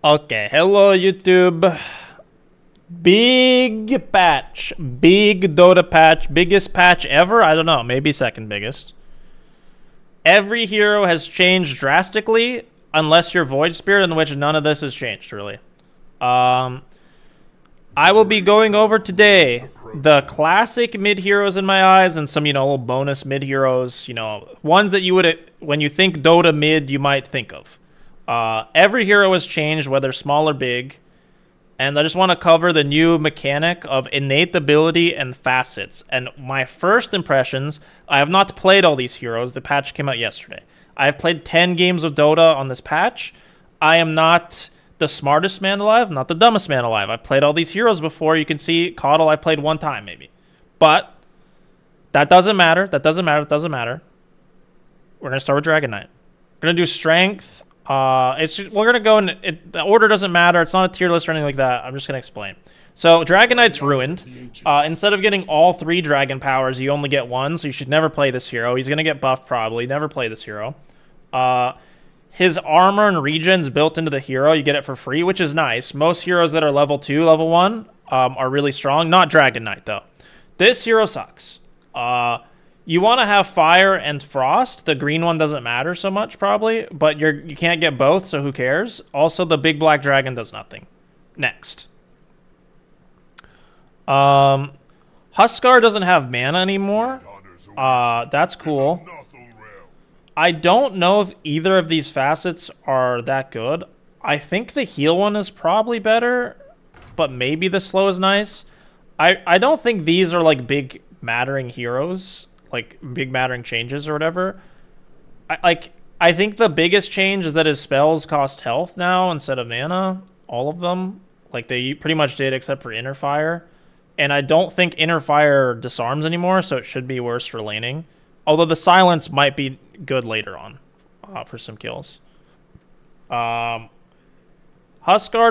Okay, hello YouTube. Big patch. Big Dota patch. Biggest patch ever? I don't know. Maybe second biggest. Every hero has changed drastically, unless you're Void Spirit, in which none of this has changed, really. I will be going over today the classic mid heroes in my eyes and some, little bonus mid heroes, ones that you would, when you think Dota mid, you might think of. Every hero has changed, whether small or big. And I just want to cover the new mechanic of innate ability and facets. And my first impressions, I have not played all these heroes. The patch came out yesterday. I have played 10 games of Dota on this patch. I am not the smartest man alive, not the dumbest man alive. I've played all these heroes before. You can see Coddle I played one time maybe. But that doesn't matter. That doesn't matter. That doesn't matter. We're going to start with Dragon Knight. We're going to do strength. We're gonna go in. The order doesn't matter. It's not a tier list or anything like that. I'm just gonna explain. So Dragon Knight's ruined. Instead of getting all 3 dragon powers, you only get 1. So you should never play this hero. He's gonna get buffed probably. Never play this hero. His armor and regens built into the hero. You get it for free, which is nice. Most heroes that are level 2, level 1 are really strong. Not Dragon Knight though. This hero sucks. You want to have fire and frost. The green one doesn't matter so much, probably, but you can't get both, so who cares? Also, the big black dragon does nothing. Next. Huskar doesn't have mana anymore. That's cool. I don't know if either of these facets are that good. I think the heal one is probably better, but maybe the slow is nice. I don't think these are like big mattering heroes. Like big mattering changes or whatever. I think the biggest change is that his spells cost health now instead of mana. All of them. Like they pretty much did except for Inner Fire. And I don't think Inner Fire disarms anymore, so it should be worse for laning. Although the silence might be good later on for some kills. Huskar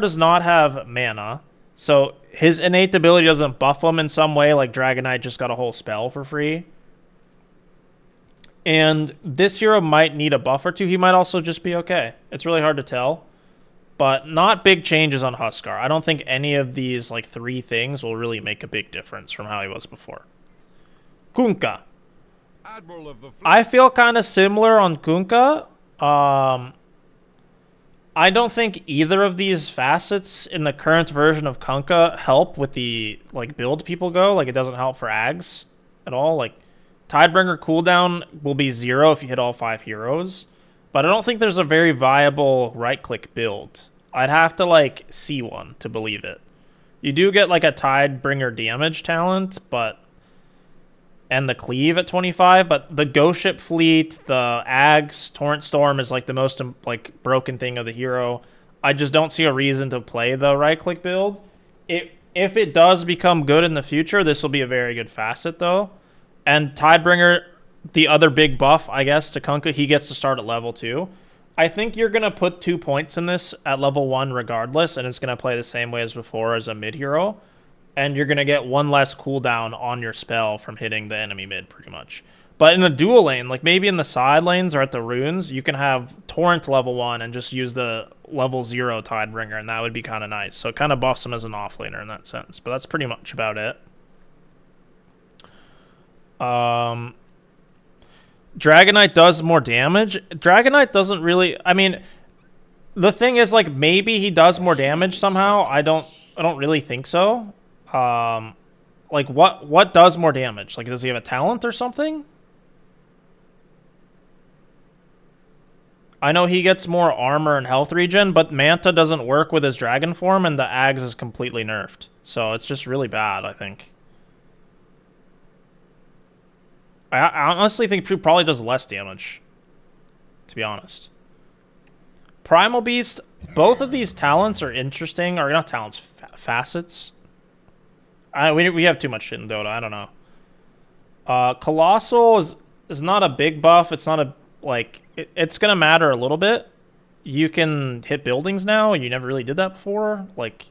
does not have mana. So his innate ability doesn't buff him in some way, like Dragon Knight just got a whole spell for free. And this hero might need a buff or two. He might also just be okay. It's really hard to tell. But not big changes on Huskar. I don't think any of these like 3 things will really make a big difference from how he was before. Kunkka. I feel kind of similar on Kunkka. I don't think either of these facets in the current version of Kunkka help with the like build people go. Like it doesn't help for Ags at all. Like Tidebringer cooldown will be 0 if you hit all 5 heroes. But I don't think there's a very viable right-click build. I'd have to, like, see one to believe it. You do get, like, a Tidebringer damage talent, but... and the cleave at 25, but the Ghost Ship Fleet, the Ags, Torrent Storm is, like, the most, like, broken thing of the hero. I just don't see a reason to play the right-click build. If it does become good in the future, this will be a very good facet, though. And Tidebringer, the other big buff, I guess, to Kunkka, he gets to start at level 2. I think you're going to put 2 points in this at level 1 regardless, and it's going to play the same way as before as a mid-hero. And you're going to get 1 less cooldown on your spell from hitting the enemy mid, pretty much. But in a dual lane, like maybe in the side lanes or at the runes, you can have Torrent level 1 and just use the level 0 Tidebringer, and that would be kind of nice. So it kind of buffs him as an offlaner in that sense. But that's pretty much about it. Dragon Knight does more damage. Dragon Knight doesn't really... I mean, the thing is, like, maybe he does more damage somehow. I don't really think so. Like, what does more damage? Like, does he have a talent or something? I know he gets more armor and health regen, but Manta doesn't work with his dragon form, and the Ags is completely nerfed. So it's just really bad, I think. I honestly think he probably does less damage, to be honest. Primal Beast, both of these talents are interesting. Or not talents, facets. We have too much shit in Dota, I don't know. Colossal is not a big buff. It's not a, like, it's going to matter a little bit. You can hit buildings now. You never really did that before. Like,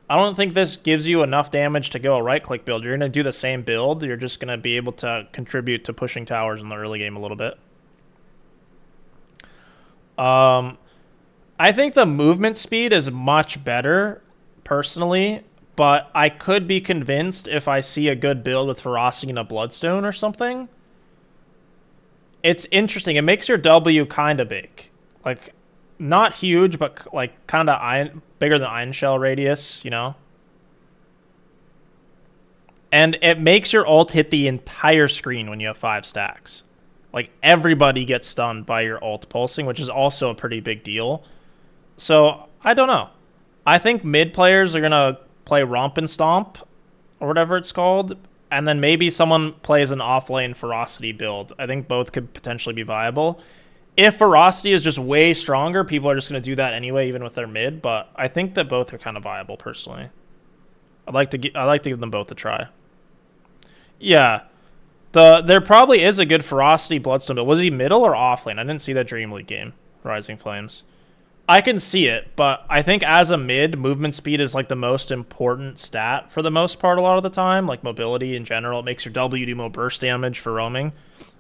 I don't think this gives you enough damage to go a right-click build. You're going to do the same build. You're just going to be able to contribute to pushing towers in the early game a little bit. I think the movement speed is much better, personally, but I could be convinced if I see a good build with Ferocity and a Bloodstone or something. It's interesting. It makes your W kind of big. Like, not huge, but like kind of bigger than Iron Shell radius, you know? And it makes your ult hit the entire screen when you have 5 stacks. Like, everybody gets stunned by your ult pulsing, which is also a pretty big deal. So, I don't know. I think mid players are going to play Romp and Stomp, or whatever it's called, and then maybe someone plays an off-lane Ferocity build. I think both could potentially be viable. If Ferocity is just way stronger, people are just going to do that anyway, even with their mid, but I think that both are kind of viable, personally. I'd like to give them both a try. Yeah. There probably is a good Ferocity Bloodstone build. Was he middle or off-lane? I didn't see that Dream League game, Rising Flames. I can see it, but I think as a mid, movement speed is like the most important stat for the most part a lot of the time. Like mobility in general, it makes your W do more burst damage for roaming.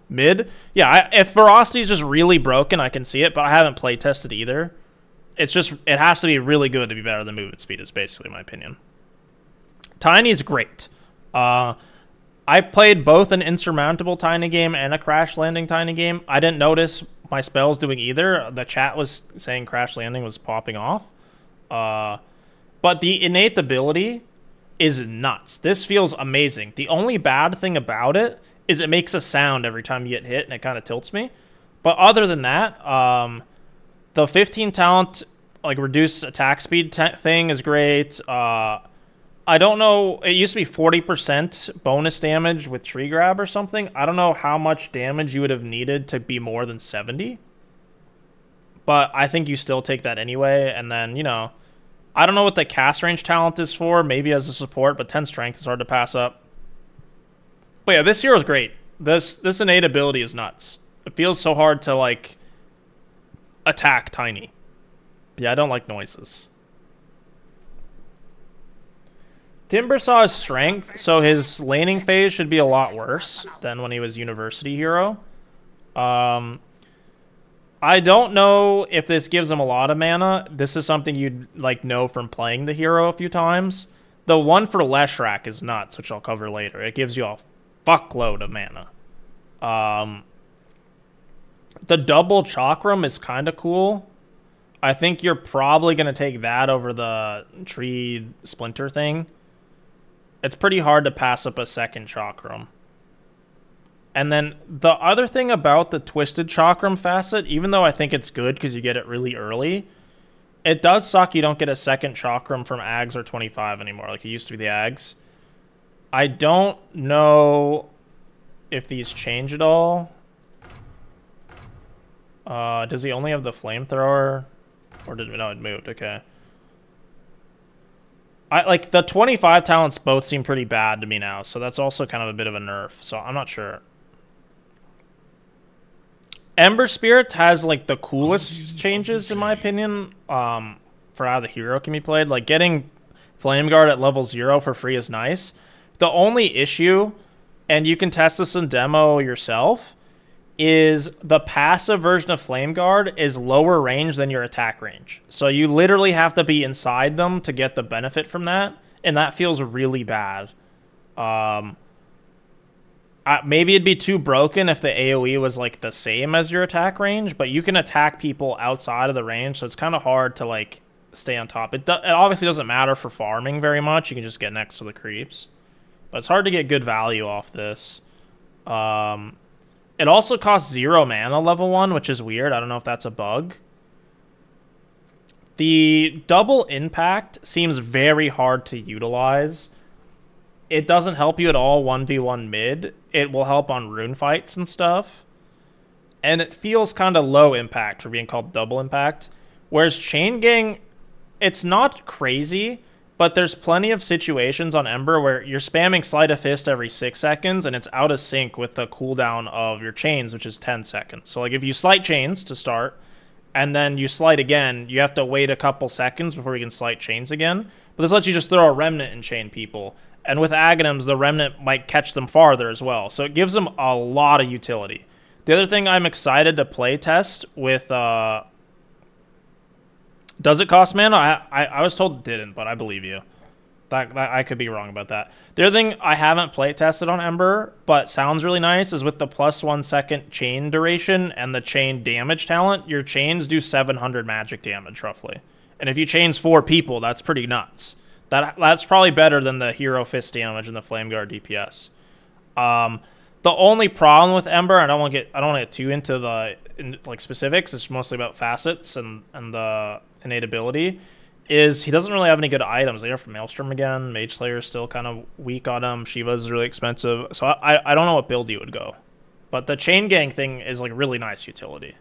Mid, yeah, if Ferocity is just really broken, I can see it, but I haven't play tested either. It's just, it has to be really good to be better than movement speed is basically my opinion. Tiny is great. I played both an insurmountable Tiny game and a crash landing Tiny game. I didn't notice my spells doing either. The chat was saying crash landing was popping off. But the innate ability is nuts. This feels amazing. The only bad thing about it is it makes a sound every time you get hit, and it kind of tilts me. But other than that, the 15 talent, like, reduce attack speed thing is great. I don't know, it used to be 40% bonus damage with tree grab or something. I don't know how much damage you would have needed to be more than 70. But I think you still take that anyway. And then, you know, I don't know what the cast range talent is for. Maybe as a support, but 10 strength is hard to pass up. But yeah, this hero is great. This innate ability is nuts. It feels so hard to, like, attack Tiny. Yeah, I don't like noises. Timber saw his strength, so his laning phase should be a lot worse than when he was University Hero. I don't know if this gives him a lot of mana. This is something you'd like know from playing the hero a few times. The one for Leshrac is nuts, which I'll cover later. It gives you a fuckload of mana. The double Chakram is kind of cool. I think you're probably going to take that over the tree splinter thing. It's pretty hard to pass up a second Chakram. And then the other thing about the Twisted Chakram facet, even though I think it's good because you get it really early, it does suck you don't get a second Chakram from Ags or 25 anymore, like it used to be the Ags. I don't know if these change at all. Does he only have the flamethrower? Or did no, it moved, okay. Like, the 25 talents both seem pretty bad to me now, so that's also kind of a bit of a nerf, so I'm not sure. Ember Spirit has, like, the coolest changes, in my opinion, for how the hero can be played. Like, getting Flame Guard at level 0 for free is nice. The only issue, and you can test this in demo yourself, is the passive version of Flame Guard is lower range than your attack range. So you literally have to be inside them to get the benefit from that, and that feels really bad. Maybe it'd be too broken if the AoE was like the same as your attack range, but you can attack people outside of the range, so it's kind of hard to like stay on top. It obviously doesn't matter for farming very much. You can just get next to the creeps. But it's hard to get good value off this. It also costs 0 mana level 1, which is weird. I don't know if that's a bug. The double impact seems very hard to utilize. It doesn't help you at all 1v1 mid. It will help on rune fights and stuff. And it feels kind of low impact for being called double impact. Whereas Chain Gang, it's not crazy, but there's plenty of situations on Ember where you're spamming Sleight of Fist every 6 seconds, and it's out of sync with the cooldown of your chains, which is 10 seconds. So, like, if you sleight chains to start, and then you sleight again, you have to wait a couple seconds before you can sleight chains again. But this lets you just throw a Remnant and chain people. And with Aghanims, the Remnant might catch them farther as well. So it gives them a lot of utility. The other thing I'm excited to play test with Does it cost mana? I was told it didn't, but I believe you. That I could be wrong about that. The other thing I haven't play tested on Ember, but sounds really nice, is with the +1 second chain duration and the chain damage talent, your chains do 700 magic damage, roughly. And if you chains 4 people, that's pretty nuts. That's probably better than the hero fist damage and the flame guard DPS. The only problem with Ember, I don't want to get too into the specifics. It's mostly about facets and the innate ability. Is he doesn't really have any good items. They are from Maelstrom again. Mage Slayer is still kind of weak on him. Shiva's really expensive. So I don't know what build you would go. But the Chain Gang thing is like really nice utility.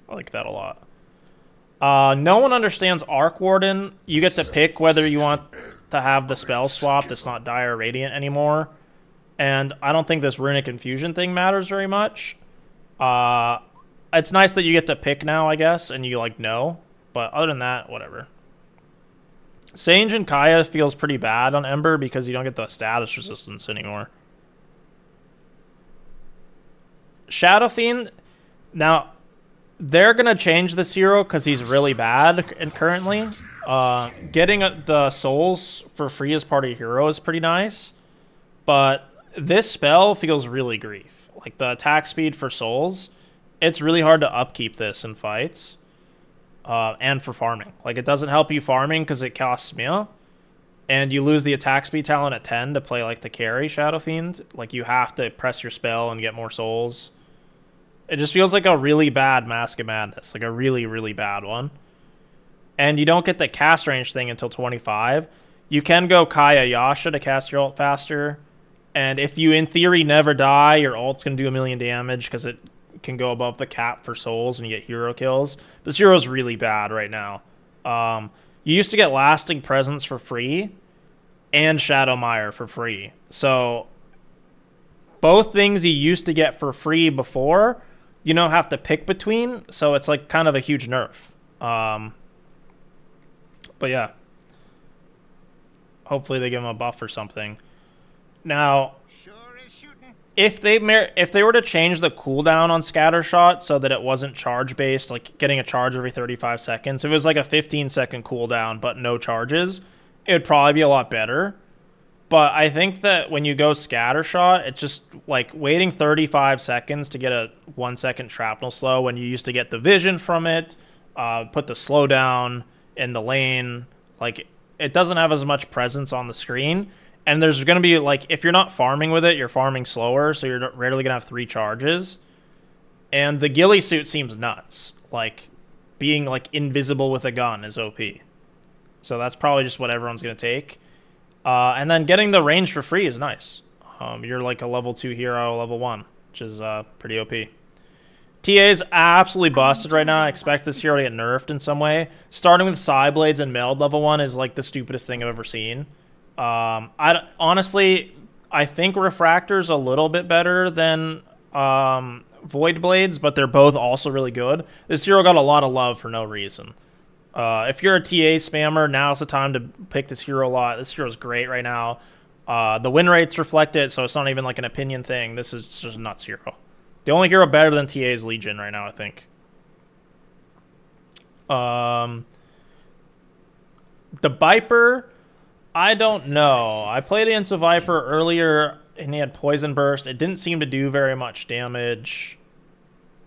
I like that a lot. No one understands Arc Warden. You get to pick whether you want to have the spell swap that's not Dire Radiant anymore. And I don't think this Runic Infusion thing matters very much. It's nice that you get to pick now, I guess, and you like know. But other than that, whatever. Sage and Kaya feels pretty bad on Ember because you don't get the status resistance anymore. Shadow Fiend, now they're gonna change this hero because he's really bad currently. Getting the souls for free as part of your hero is pretty nice, but this spell feels really grief. Like the attack speed for souls, it's really hard to upkeep this in fights. And for farming. Like, it doesn't help you farming because it costs mana. And you lose the attack speed talent at 10 to play, like, the carry Shadow Fiend. Like, you have to press your spell and get more souls. It just feels like a really bad Mask of Madness. Like, a really, really bad one. And you don't get the cast range thing until 25. You can go Kaya Yasha to cast your ult faster. And if you, in theory, never die, your ult's going to do 1,000,000 damage because it can go above the cap for souls and you get hero kills. This hero's really bad right now. You used to get Lasting Presence for free and Shadow Mire for free. So both things you used to get for free before, you don't have to pick between. So it's like kind of a huge nerf. But yeah. Hopefully they give him a buff or something. Now, if they were to change the cooldown on Scattershot so that it wasn't charge based, like getting a charge every 35 seconds, if it was like a 15-second cooldown but no charges, it would probably be a lot better. But I think that when you go Scattershot, it's just like waiting 35 seconds to get a 1-second shrapnel slow when you used to get the vision from it, put the slowdown in the lane. Like, it doesn't have as much presence on the screen. And there's going to be, like, if you're not farming with it, you're farming slower, so you're rarely going to have 3 charges. And the ghillie suit seems nuts. Like, being, like, invisible with a gun is OP. So that's probably just what everyone's going to take. And then getting the range for free is nice. You're, like, a level 2 hero, level 1, which is pretty OP. TA is absolutely busted right now. I expect this hero to get nerfed in some way. Starting with Psyblades and Meld level 1 is, like, the stupidest thing I've ever seen. Honestly, I think Refractor's a little bit better than Void Blades, but they're both also really good. This hero got a lot of love for no reason. If you're a TA spammer, now's the time to pick this hero a lot. This hero's great right now. The win rates reflect it, so it's not even like an opinion thing. This is just a nuts hero. The only hero better than TA is Legion right now, I think. The Viper, I don't know. I played against a Viper earlier, and he had Poison Burst. It didn't seem to do very much damage.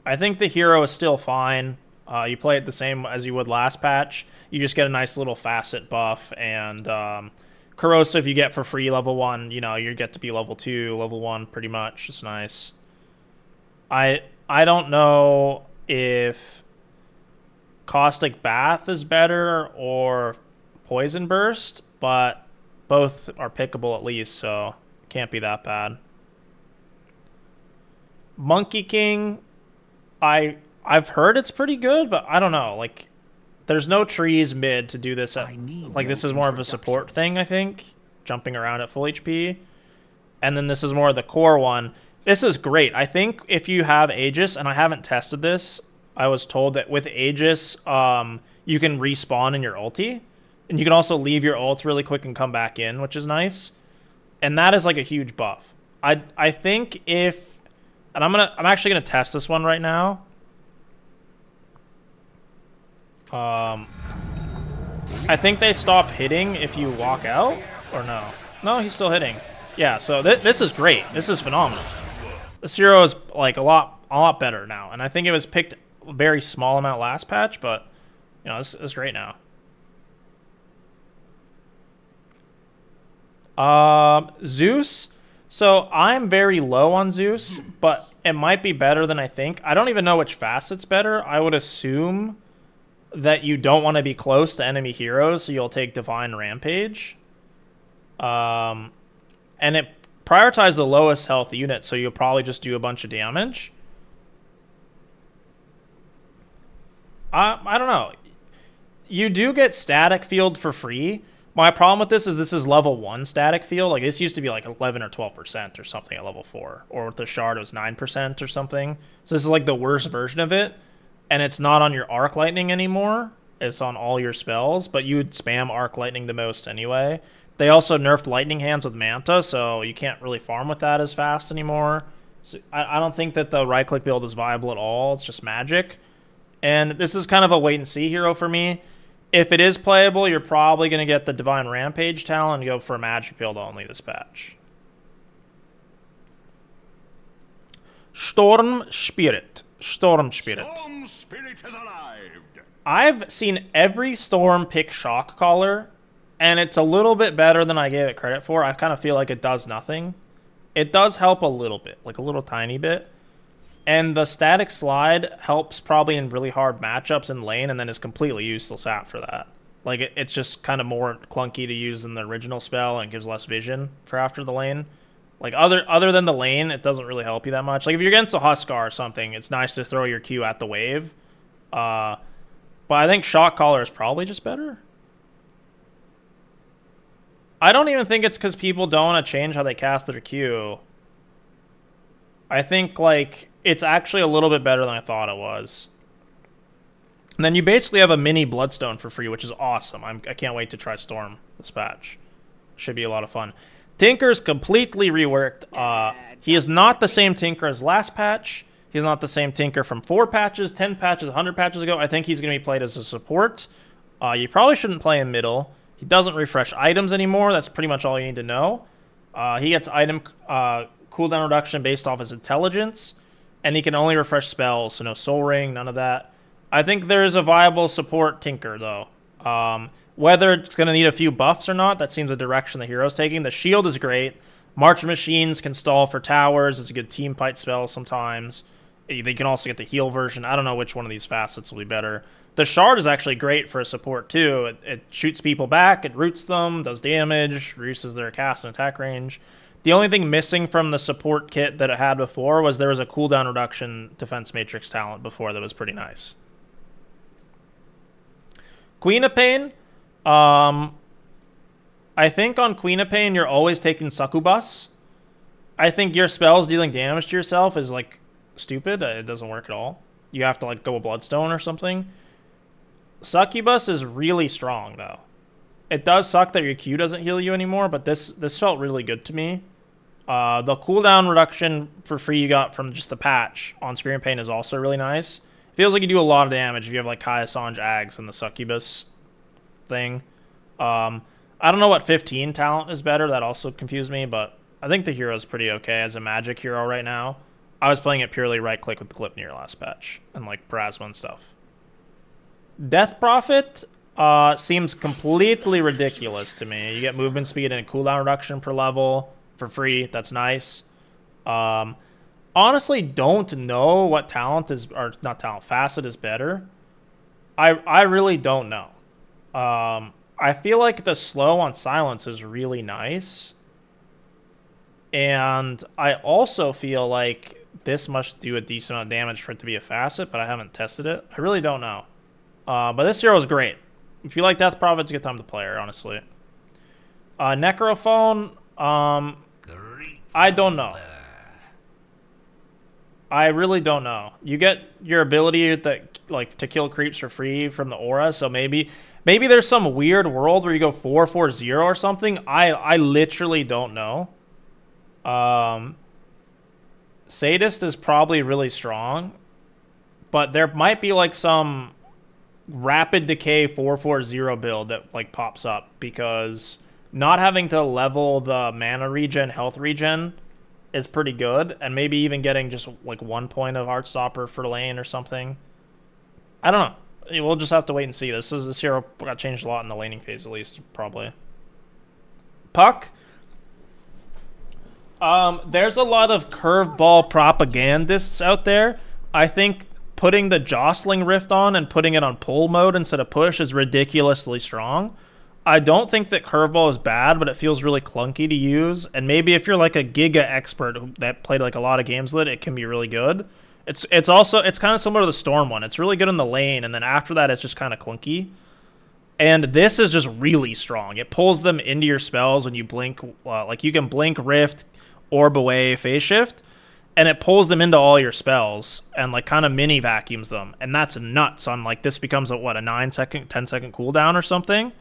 I think the hero is still fine. You play it the same as you would last patch. You just get a nice little facet buff, and Corrosive you get for free level 1. You know, you get to be level 2, level 1 pretty much. It's nice. I don't know if Caustic Bath is better or Poison Burst, but both are pickable at least, so it can't be that bad. Monkey King, I've heard it's pretty good, but I don't know. Like, there's no trees mid to do this. Like, this is more of a support thing, I think. Jumping around at full HP. And then this is more of the core one. This is great. I think if you have Aegis, and I haven't tested this, I was told that with Aegis, you can respawn in your ulti. And you can also leave your ult really quick and come back in, which is nice. And that is like a huge buff. I think if... And I'm actually gonna test this one right now. I think they stop hitting if you walk out, or no? No, he's still hitting. Yeah, so this is great. This is phenomenal. This hero is like a lot better now, and I think it was picked a very small amount last patch, but you know, this is great now. Zeus. So I'm very low on Zeus, but it might be better than I think. I don't even know which facet's better. I would assume that you don't want to be close to enemy heroes, so you'll take Divine Rampage. And it prioritizes the lowest health unit, so you'll probably just do a bunch of damage. I don't know. You do get Static Field for free. My problem with this is level 1 static field. Like, this used to be like 11 or 12% or something at level 4. Or with the shard, it was 9% or something. So this is like the worst version of it. And it's not on your Arc Lightning anymore. It's on all your spells. But you would spam Arc Lightning the most anyway. They also nerfed Lightning Hands with Manta, so you can't really farm with that as fast anymore. So I don't think that the right-click build is viable at all. It's just magic. And this is kind of a wait-and-see hero for me. If it is playable, you're probably going to get the Divine Rampage talent and go for a magic build only this patch. Storm Spirit. Storm Spirit. Storm Spirit has arrived. I've seen every Storm pick Shock Collar, and it's a little bit better than I gave it credit for. I kind of feel like it does nothing. It does help a little bit, like a little tiny bit. And the static slide helps probably in really hard matchups in lane, and then is completely useless after that. Like, it's just kind of more clunky to use than the original spell, and gives less vision for after the lane. Like, other than the lane, it doesn't really help you that much. Like, if you're against a Huskar or something, it's nice to throw your Q at the wave. But I think Shock Collar is probably just better. I don't even think it's because people don't want to change how they cast their Q. I think, like, it's actually a little bit better than I thought it was. And then you basically have a mini Bloodstone for free, which is awesome. I can't wait to try Storm this patch. Should be a lot of fun. Tinker's completely reworked. He is not the same Tinker as last patch. He's not the same Tinker from 4 patches, 10 patches, 100 patches ago. I think he's going to be played as a support. You probably shouldn't play him middle. He doesn't refresh items anymore. That's pretty much all you need to know. He gets item cooldown reduction based off his intelligence. And he can only refresh spells, so no Soul Ring, none of that. I think there is a viable support Tinker, though. Whether it's going to need a few buffs or not, that seems the direction the hero's taking. The shield is great. March Machines can stall for towers. It's a good team fight spell sometimes. They can also get the heal version. I don't know which one of these facets will be better. The shard is actually great for a support, too. It shoots people back, it roots them, does damage, reduces their cast and attack range. The only thing missing from the support kit that it had before was there was a cooldown reduction defense matrix talent before that was pretty nice. Queen of Pain. I think on Queen of Pain, you're always taking Succubus. I think your spells dealing damage to yourself is, like, stupid. It doesn't work at all. You have to, like, go a Bloodstone or something. Succubus is really strong, though. It does suck that your Q doesn't heal you anymore, but this felt really good to me. The cooldown reduction for free you got from just the patch on Scream Pain is also really nice. It feels like you do a lot of damage if you have like Kai Assange Ags and the Succubus thing. I don't know what 15 talent is better. That also confused me, but I think the hero is pretty okay as a magic hero right now. I was playing it purely right-click with the Glypnir last patch and like Parasma and stuff. Death Prophet seems completely ridiculous to me. You get movement speed and a cooldown reduction per level for free. That's nice. Honestly, don't know what talent is, or not talent, facet is better. I really don't know. I feel like the slow on silence is really nice. And I also feel like this must do a decent amount of damage for it to be a facet, but I haven't tested it. I really don't know. But this hero is great. If you like Death Prophet, it's a good time to play her, honestly. Necrophone, I don't know. I really don't know. You get your ability that like to kill creeps for free from the aura, so maybe there's some weird world where you go 4-4-0 or something. I literally don't know. Sadist is probably really strong, but there might be like some rapid decay 440 build that like pops up, because not having to level the mana regen, health regen is pretty good, and maybe even getting just like 1 point of Heartstopper for lane or something. I don't know. We'll just have to wait and see. This hero got changed a lot in the laning phase, at least, probably. Puck. There's a lot of curveball propagandists out there. I think putting the Jostling Rift on and putting it on pull mode instead of push is ridiculously strong. I don't think that curveball is bad, but it feels really clunky to use. And maybe if you're like a Giga expert that played like a lot of games with it, it can be really good. It's kind of similar to the Storm one. It's really good in the lane, and then after that, it's just kind of clunky. And this is just really strong. It pulls them into your spells when you blink. Like you can blink, Rift, Orb away, Phase Shift, and it pulls them into all your spells and like kind of mini vacuums them. And that's nuts. On like this becomes a 9-second, 10-second cooldown or something.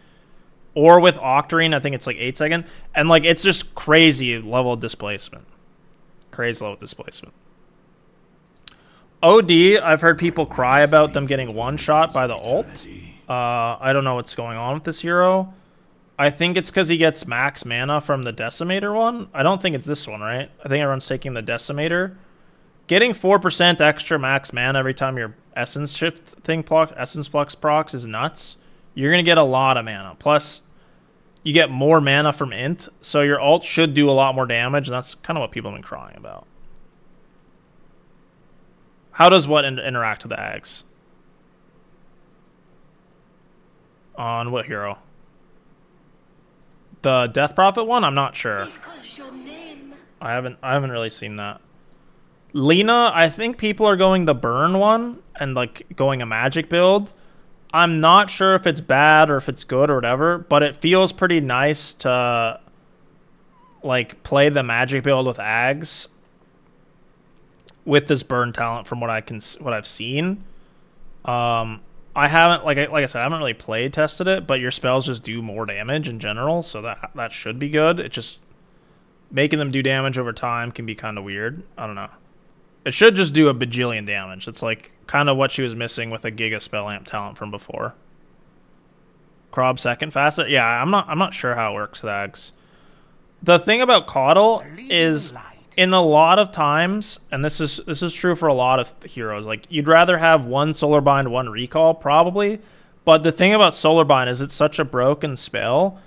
Or with Octarine, I think it's like 8 seconds. And like it's just crazy level of displacement. Crazy level of displacement. OD, I've heard people cry about them getting one-shot by the ult. I don't know what's going on with this hero. I think it's because he gets max mana from the Decimator one. I don't think it's this one, right? I think everyone's taking the Decimator. Getting 4% extra max mana every time your Essence Shift thing Essence Flux procs is nuts. You're going to get a lot of mana. Plus, you get more mana from Int, so your ult should do a lot more damage, and that's kind of what people have been crying about. How does what interact with the Ags? On what hero? The Death Prophet one? I'm not sure. I haven't really seen that. Lena, I think people are going the burn one and like going a magic build. I'm not sure if it's bad or if it's good or whatever, but it feels pretty nice to like play the magic build with Ags with this burn talent from what I've seen. I haven't like I said, I haven't really played tested it, but your spells just do more damage in general, so that should be good. It just making them do damage over time can be kind of weird. I don't know. It should just do a bajillion damage. It's like kind of what she was missing with a Giga Spell Amp talent from before. Krob second facet? Yeah, I'm not sure how it works, Thags. The thing about Caudle is in a lot of times, and this is true for a lot of heroes, like you'd rather have one Solar Bind, one Recall, probably. But the thing about Solar Bind is it's such a broken spell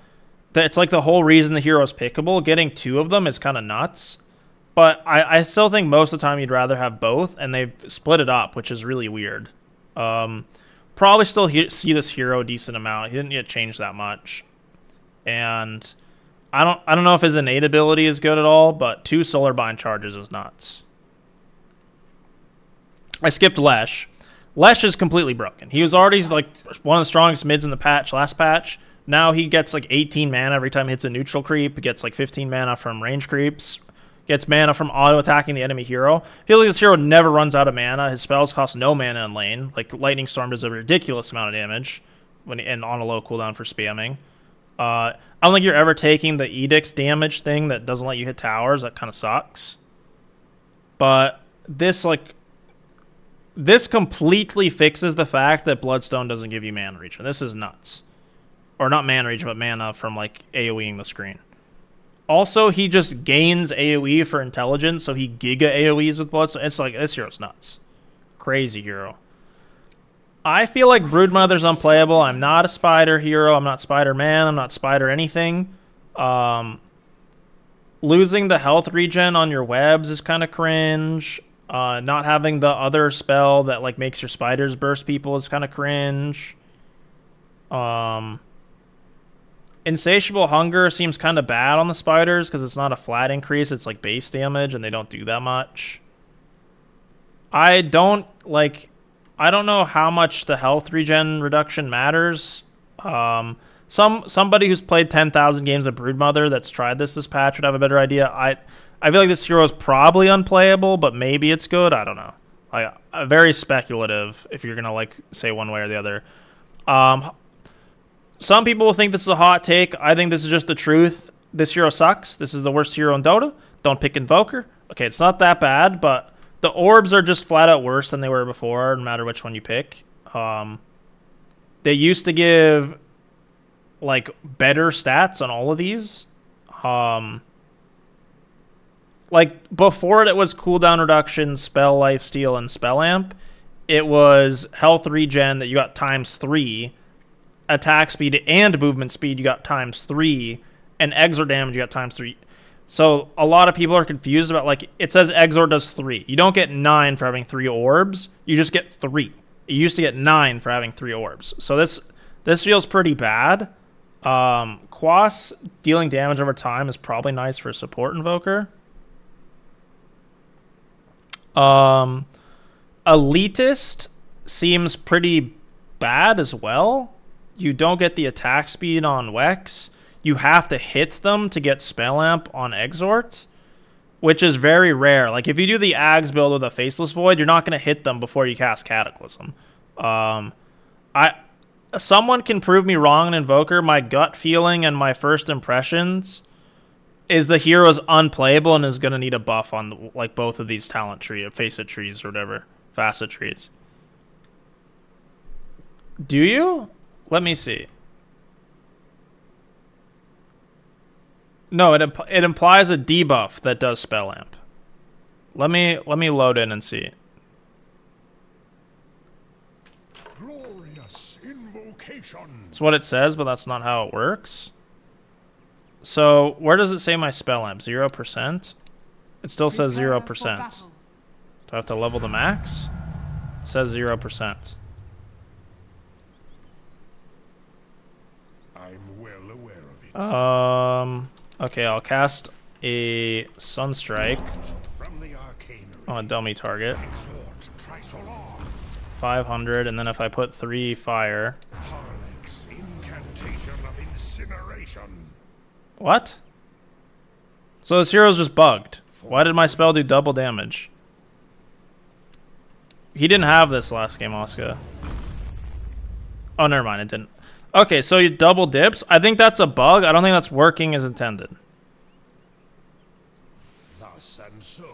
that it's like the whole reason the hero is pickable. Getting two of them is kind of nuts. But I still think most of the time you'd rather have both, and they've split it up, which is really weird. Probably still see this hero a decent amount. He didn't get changed that much. And I don't know if his innate ability is good at all, but 2 Solar Bind charges is nuts. I skipped Lesh. Lesh is completely broken. He was already like one of the strongest mids in the last patch. Now he gets like 18 mana every time he hits a neutral creep. He gets like 15 mana from range creeps. Gets mana from auto-attacking the enemy hero. I feel like this hero never runs out of mana. His spells cost no mana in lane. Like Lightning Storm does a ridiculous amount of damage and on a low cooldown for spamming. I don't think you're ever taking the Edict damage thing that doesn't let you hit towers. That kind of sucks. But this completely fixes the fact that Bloodstone doesn't give you mana regen. This is nuts. Or not mana regen, but mana from like AoEing the screen. Also, he just gains AoE for intelligence, so he giga AoEs with Bloodstone. It's like, this hero's nuts. Crazy hero. I feel like Broodmother's unplayable. I'm not a Spider hero. I'm not Spider-Man. I'm not Spider anything. Losing the health regen on your webs is kind of cringe. Not having the other spell that like makes your spiders burst people is kind of cringe. Insatiable Hunger seems kind of bad on the spiders because it's not a flat increase. It's like base damage, and they don't do that much. I don't know how much the health regen reduction matters. Somebody who's played 10,000 games of Broodmother that's tried this patch would have a better idea. I feel like this hero is probably unplayable, but maybe it's good. I don't know. Very speculative if you're gonna like say one way or the other. Some people will think this is a hot take. I think this is just the truth. This hero sucks. This is the worst hero in Dota. Don't pick Invoker. Okay, it's not that bad, but the orbs are just flat out worse than they were before, no matter which one you pick. They used to give like better stats on all of these. Like before it was cooldown reduction, spell lifesteal, and spell amp. It was health regen that you got ×3, attack speed and movement speed you got ×3, and exort damage you got ×3. So a lot of people are confused about, like, it says exort does 3. You don't get 9 for having 3 orbs. You just get 3. You used to get 9 for having 3 orbs. So this feels pretty bad. Quas dealing damage over time is probably nice for a support invoker. Elitist seems pretty bad as well. You don't get the attack speed on Wex. You have to hit them to get spell amp on exort, which is very rare. Like if you do the Ags build with a Faceless Void, you're not going to hit them before you cast Cataclysm. Someone can prove me wrong in Invoker. My gut feeling and my first impressions is the hero's unplayable and is going to need a buff on like both of these talent tree, facet trees or whatever, facet trees. Do you? Let me see. No, it implies a debuff that does spell amp. Let me load in and see. Glorious invocation. That's what it says, but that's not how it works. So where does it say my spell amp? 0%? It still says 0%. Do I have to level the max? It says 0%. I'm well aware of it. Okay, I'll cast a Sunstrike From the arcane on a dummy target. exort Trisolar. 500, and then if I put 3 fire. Harlech's incantation of incineration. What? So this hero's just bugged. Why did my spell do double damage? He didn't have this last game, Oscar. Oh, never mind, it didn't. Okay, so you double dips. I think that's a bug. I don't think that's working as intended. Thus and so.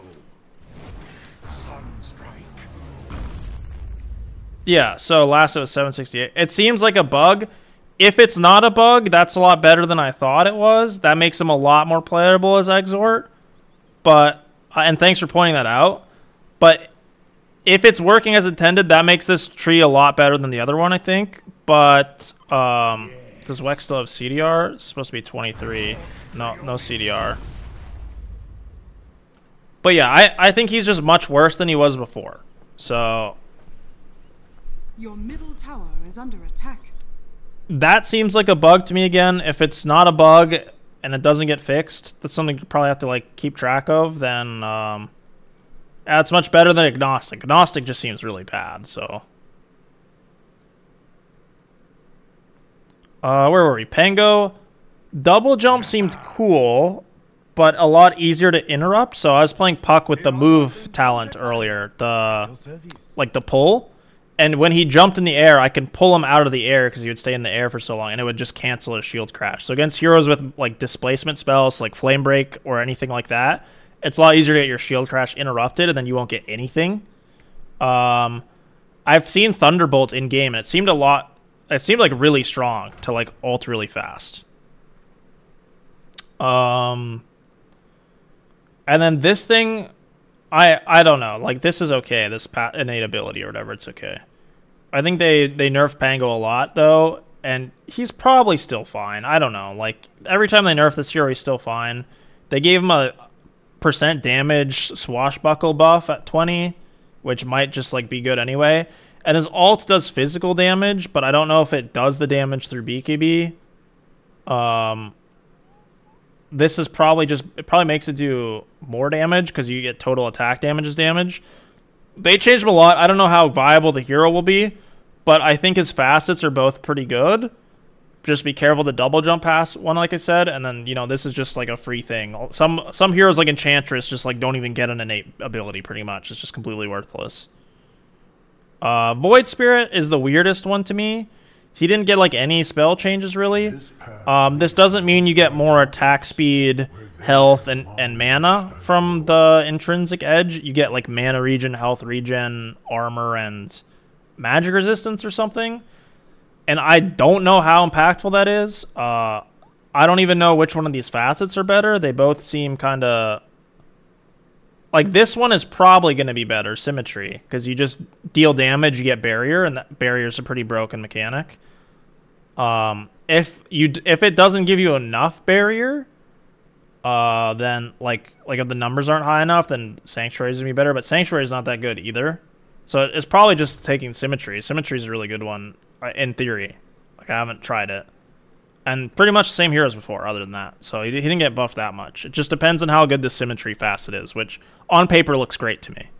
Sunstrike. Yeah, so last it was 768. It seems like a bug. If it's not a bug, that's a lot better than I thought it was. That makes him a lot more playable as Exort. But, and thanks for pointing that out. But if it's working as intended, that makes this tree a lot better than the other one, I think. But, does Wex still have CDR? It's supposed to be 23. No CDR. But yeah, I think he's just much worse than he was before. So Your middle tower is under attack. that seems like a bug to me again. If it's not a bug and it doesn't get fixed, that's something you probably have to like keep track of, then it's much better than Agnostic. Agnostic just seems really bad, so. Where were we? Pango. Double jump seemed cool, but a lot easier to interrupt. So I was playing Puck with the move talent earlier, like the pull. And when he jumped in the air, I can pull him out of the air because he would stay in the air for so long, and it would just cancel his shield crash. So against heroes with like displacement spells, like Flame Break or anything like that, it's a lot easier to get your shield crash interrupted, and then you won't get anything. I've seen Thunderbolt in game, and it seemed like really strong to like ult really fast. And then this thing, I don't know. Like this is okay. This innate ability or whatever, it's okay. I think they nerfed Pango a lot though, and he's probably still fine. I don't know. Like every time they nerf this hero, he's still fine. They gave him a % damage swashbuckle buff at 20, which might just like be good anyway. And his ult does physical damage, but I don't know if it does the damage through BKB. This is probably just, it probably makes it do more damage because you get total attack damage as damage. They changed him a lot. I don't know how viable the hero will be, but I think his facets are both pretty good. Just be careful the double jump pass one, like I said, and then, you know, this is just like a free thing. Some heroes like Enchantress just like don't even get an innate ability pretty much. It's just completely worthless. Void Spirit is the weirdest one to me. He didn't get like any spell changes really. This doesn't mean you get more attack speed, health, and mana from the intrinsic edge. You get like mana regen, health regen, armor, and magic resistance or something. And I don't know how impactful that is. I don't even know which one of these facets are better. They both seem kind of... Like, this one is probably going to be better, Symmetry, because you just deal damage, you get Barrier, and that Barrier's a pretty broken mechanic. If it doesn't give you enough Barrier, then, like if the numbers aren't high enough, then Sanctuary's going to be better, but Sanctuary's not that good either. So it's probably just taking Symmetry. Symmetry's a really good one, in theory. Like, I haven't tried it. And pretty much the same hero as before, other than that. So he didn't get buffed that much. It just depends on how good the Symmetry facet is, which on paper looks great to me.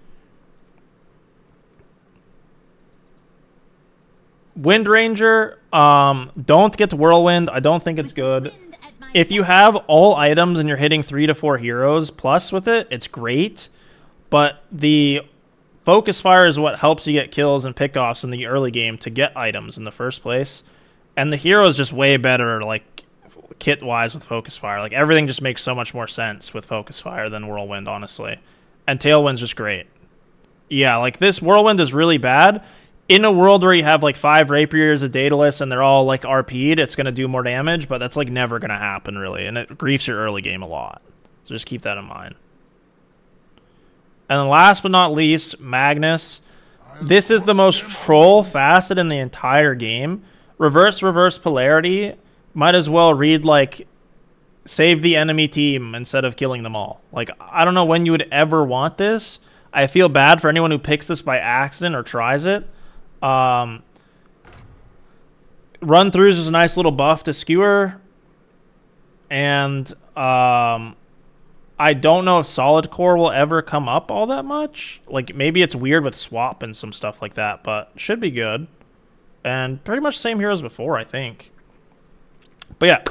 Wind Ranger, don't get to Whirlwind. I don't think it's good. If you have all items and you're hitting 3 to 4 heroes plus with it, it's great. But the Focus Fire is what helps you get kills and pickoffs in the early game to get items in the first place. And the hero is just way better, like, kit-wise with Focus Fire. Like, everything just makes so much more sense with Focus Fire than Whirlwind, honestly. And Tailwind's just great. Yeah, like, this Whirlwind is really bad. In a world where you have, like, 5 Rapiers, a Daedalus, and they're all, like, RP'd, it's going to do more damage, but that's, like, never going to happen, really. And it griefs your early game a lot. So just keep that in mind. And then last but not least, Magnus. This is the most troll facet in the entire game. Reverse polarity might as well read like save the enemy team instead of killing them all. Like, I don't know when you would ever want this. I feel bad for anyone who picks this by accident or tries it. Run throughs is a nice little buff to skewer. And I don't know if solid core will ever come up all that much. Like, maybe it's weird with swap and some stuff like that, but should be good. And pretty much same heroes before, I think. But yeah,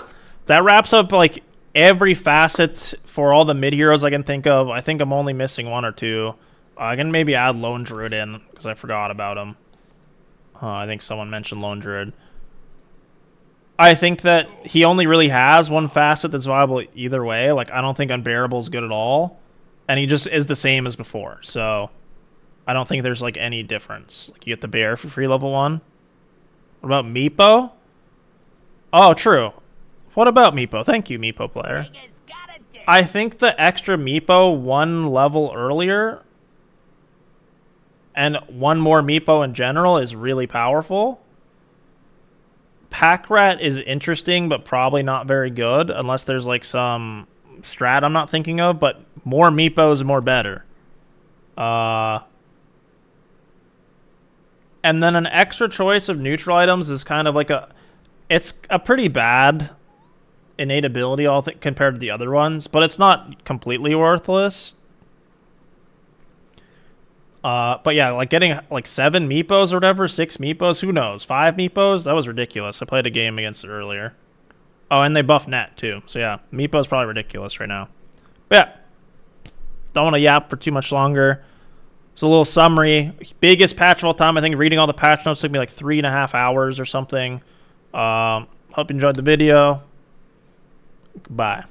that wraps up like every facet for all the mid heroes I can think of. I think I'm only missing 1 or 2. I can maybe add Lone Druid in because I forgot about him. I think someone mentioned Lone Druid. I think that he only really has one facet that's viable either way. Like, I don't think Unbearable is good at all. And he just is the same as before. So I don't think there's like any difference. Like, you get the bear for free level 1. What about Meepo? Oh, true. What about Meepo? Thank you, Meepo player. I think the extra Meepo 1 level earlier and 1 more Meepo in general is really powerful. Pack Rat is interesting, but probably not very good unless there's like some strat I'm not thinking of, but more Meepo is more better. And then an extra choice of neutral items is kind of like it's a pretty bad innate ability compared to the other ones, but it's not completely worthless. But yeah, like getting like 7 Meepos or whatever, 6 Meepos, who knows? 5 Meepos? That was ridiculous. I played a game against it earlier. Oh, and they buff net too. So yeah, Meepo's probably ridiculous right now. But yeah, don't want to yap for too much longer. It's a little summary. Biggest patch of all time. I think reading all the patch notes took me like 3.5 hours or something. Hope you enjoyed the video. Goodbye.